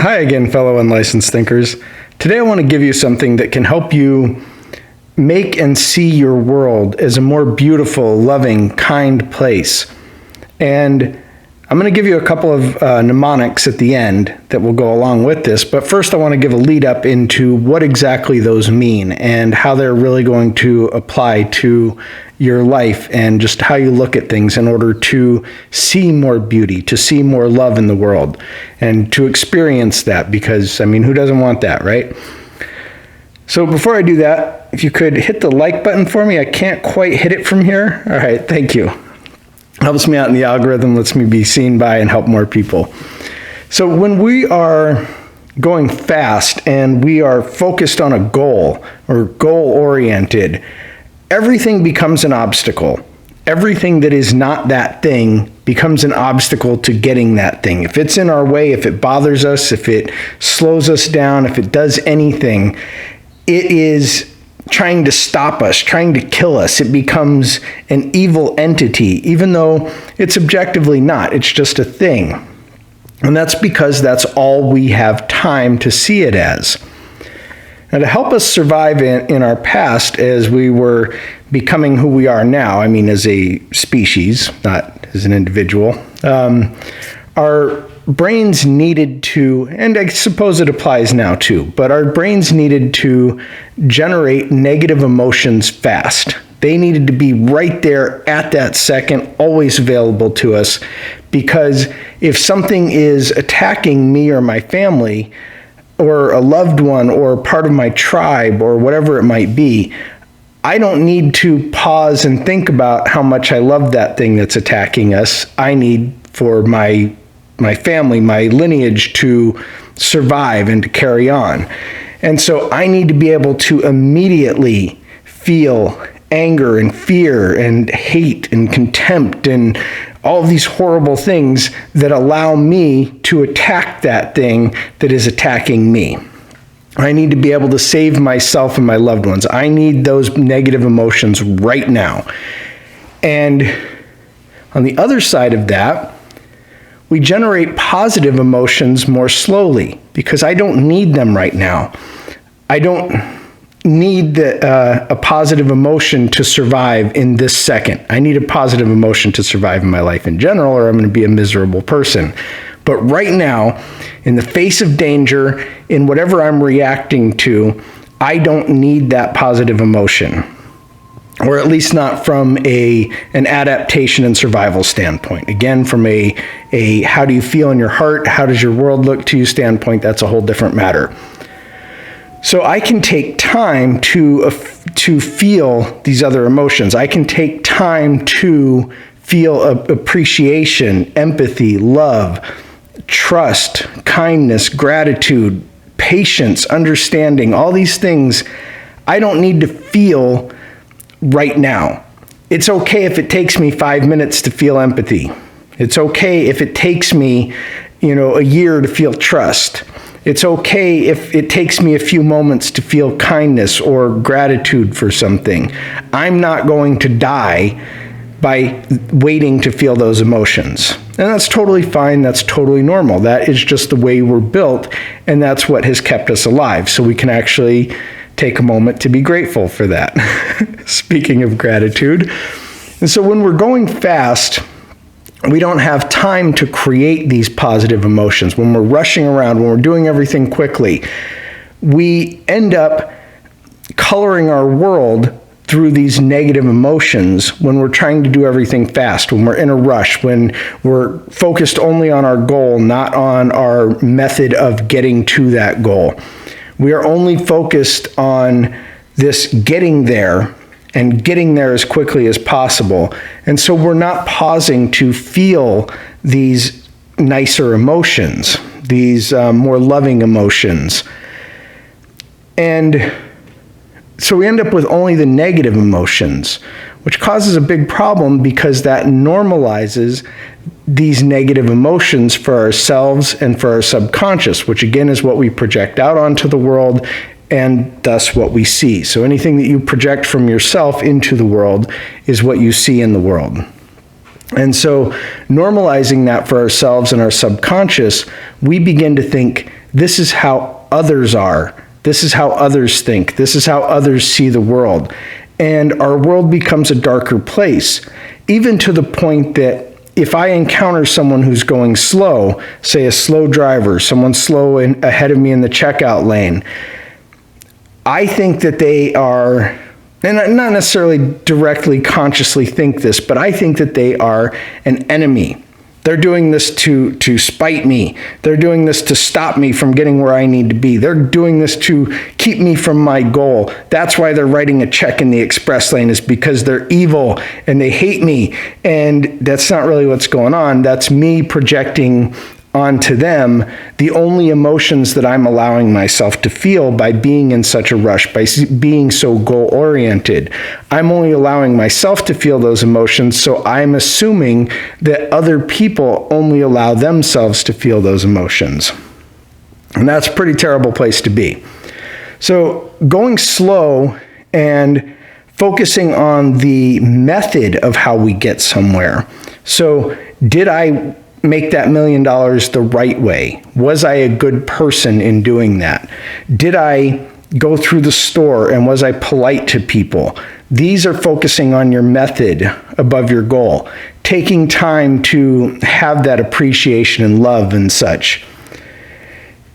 Hi again, fellow unlicensed thinkers. Today I want to give you something that can help you make and see your world as a more beautiful, loving, kind place. And I'm going to give you a couple of mnemonics at the end that will go along with this, but first I want to give a lead up into what exactly those mean and how they're really going to apply to your life and just how you look at things in order to see more beauty, to see more love in the world, and to experience that, because, I mean, who doesn't want that, right? So before I do that, if you could hit the like button for me. I can't quite hit it from here. All right, thank you. Helps me out in the algorithm, lets me be seen by and help more people. So when we are going fast and we are focused on a goal or goal-oriented, everything becomes an obstacle. Everything that is not that thing becomes an obstacle to getting that thing. If it's in our way, if it bothers us, if it slows us down, if it does anything, it is trying to stop us, trying to kill us. It becomes an evil entity, even though it's objectively not. It's just a thing. And that's because that's all we have time to see it as. Now, to help us survive in our past as we were becoming who we are now, I mean as a species, not as an individual, our brains needed to, and I suppose it applies now too, but our brains needed to generate negative emotions fast. They needed to be right there at that second, always available to us, because if something is attacking me or my family, or a loved one, or part of my tribe, or whatever it might be, I don't need to pause and think about how much I love that thing that's attacking us. I need for my family, my lineage to survive and to carry on. And so I need to be able to immediately feel anger and fear and hate and contempt and all of these horrible things that allow me to attack that thing that is attacking me. I need to be able to save myself and my loved ones. I need those negative emotions right now. And on the other side of that, we generate positive emotions more slowly because I don't need them right now. I don't need a positive emotion to survive in this second. I need a positive emotion to survive in my life in general, or I'm going to be a miserable person. But right now, in the face of danger, in whatever I'm reacting to, I don't need that positive emotion. Or at least not from an adaptation and survival standpoint. Again, from a how do you feel in your heart, how does your world look to you standpoint, that's a whole different matter. So I can take time to feel these other emotions. I can take time to feel appreciation, empathy, love, trust, kindness, gratitude, patience, understanding, all these things I don't need to feel right now. It's okay if it takes me 5 minutes to feel empathy. It's okay if it takes me, a year to feel trust. It's okay if it takes me a few moments to feel kindness or gratitude for something. I'm not going to die by waiting to feel those emotions. And that's totally fine. That's totally normal. That is just the way we're built, and that's what has kept us alive. So we can actually take a moment to be grateful for that. Speaking of gratitude. And so when we're going fast, we don't have time to create these positive emotions. When we're rushing around, when we're doing everything quickly, we end up coloring our world through these negative emotions when we're trying to do everything fast, when we're in a rush, when we're focused only on our goal, not on our method of getting to that goal. We are only focused on this getting there and getting there as quickly as possible. And so we're not pausing to feel these nicer emotions, these more loving emotions. And so we end up with only the negative emotions, which causes a big problem because that normalizes these negative emotions for ourselves and for our subconscious, which again is what we project out onto the world and thus what we see. So anything that you project from yourself into the world is what you see in the world. And so normalizing that for ourselves and our subconscious, we begin to think this is how others are. This is how others think. This is how others see the world. And our world becomes a darker place, even to the point that if I encounter someone who's going slow, say a slow driver, someone slow ahead of me in the checkout lane, I think that they are, and I not necessarily directly consciously think this, but I think that they are an enemy. They're doing this to spite me. They're doing this to stop me from getting where I need to be. They're doing this to keep me from my goal. That's why they're writing a check in the express lane, is because they're evil and they hate me. And that's not really what's going on. That's me projecting onto them the only emotions that I'm allowing myself to feel by being in such a rush, by being so goal-oriented. I'm only allowing myself to feel those emotions, so I'm assuming that other people only allow themselves to feel those emotions. And that's a pretty terrible place to be. So going slow and focusing on the method of how we get somewhere. So did I make that $1 million the right way? Was I a good person in doing that? Did I go through the store and was I polite to people? These are focusing on your method above your goal, taking time to have that appreciation and love and such.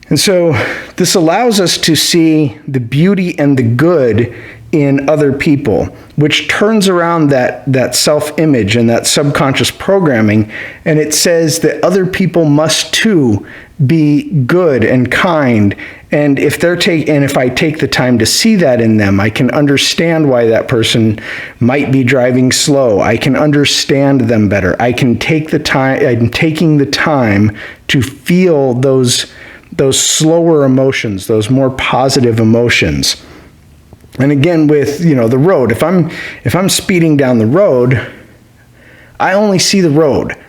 And so this allows us to see the beauty and the good in other people, which turns around that self-image and that subconscious programming, and it says that other people must too be good and kind. And if I take the time to see that in them, I can understand why that person might be driving slow. I can understand them better. I can take the time. I'm taking the time to feel those slower emotions, those more positive emotions. And again, with the road, if I'm speeding down the road, I only see the road.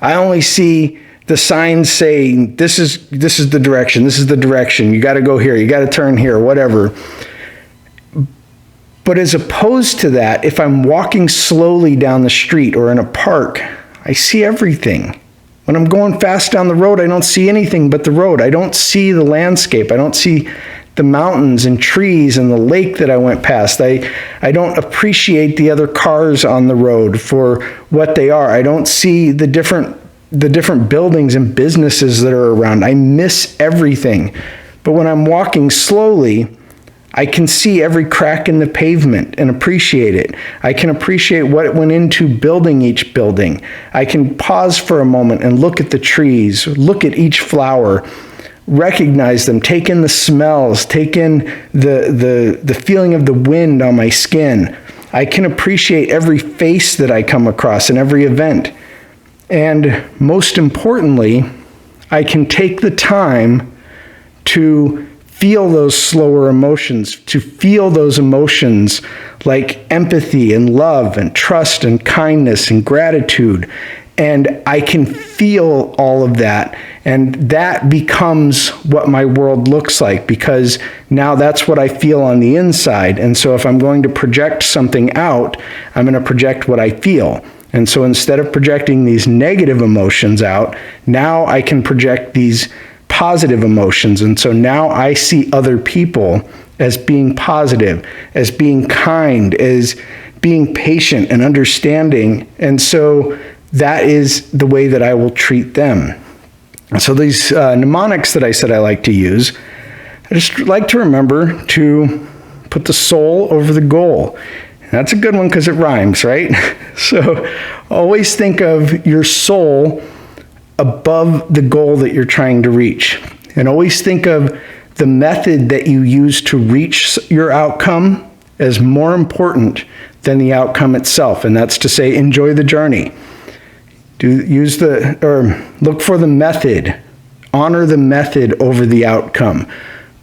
I only see the signs saying this is the direction. This is the direction. You got to go here. You got to turn here. Whatever. But as opposed to that, if I'm walking slowly down the street or in a park, I see everything. When I'm going fast down the road, I don't see anything but the road. I don't see the landscape. I don't see the mountains and trees and the lake that I went past. I don't appreciate the other cars on the road for what they are. I don't see the different buildings and businesses that are around. I miss everything. But when I'm walking slowly, I can see every crack in the pavement and appreciate it. I can appreciate what went into building each building. I can pause for a moment and look at the trees, look at each flower, recognize them, take in the smells, take in the feeling of the wind on my skin. I can appreciate every face that I come across in every event. And most importantly, I can take the time to feel those slower emotions, to feel those emotions like empathy and love and trust and kindness and gratitude. And I can feel all of that. And that becomes what my world looks like, because now that's what I feel on the inside. And so if I'm going to project something out, I'm going to project what I feel. And so instead of projecting these negative emotions out, now I can project these positive emotions. And so now I see other people as being positive, as being kind, as being patient and understanding. And so that is the way that I will treat them. So these mnemonics that I said I like to use, I just like to remember to put the soul over the goal. And that's a good one because it rhymes, right? So always think of your soul above the goal that you're trying to reach. And always think of the method that you use to reach your outcome as more important than the outcome itself. And that's to say, enjoy the journey. Look for the method. Honor the method over the outcome.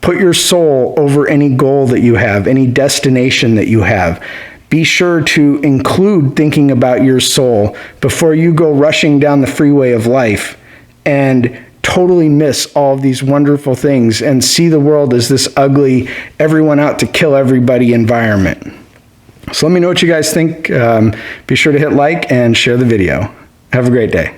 Put your soul over any goal that you have, any destination that you have. Be sure to include thinking about your soul before you go rushing down the freeway of life and totally miss all of these wonderful things and see the world as this ugly, everyone out to kill everybody environment. So let me know what you guys think. Be sure to hit like and share the video. Have a great day.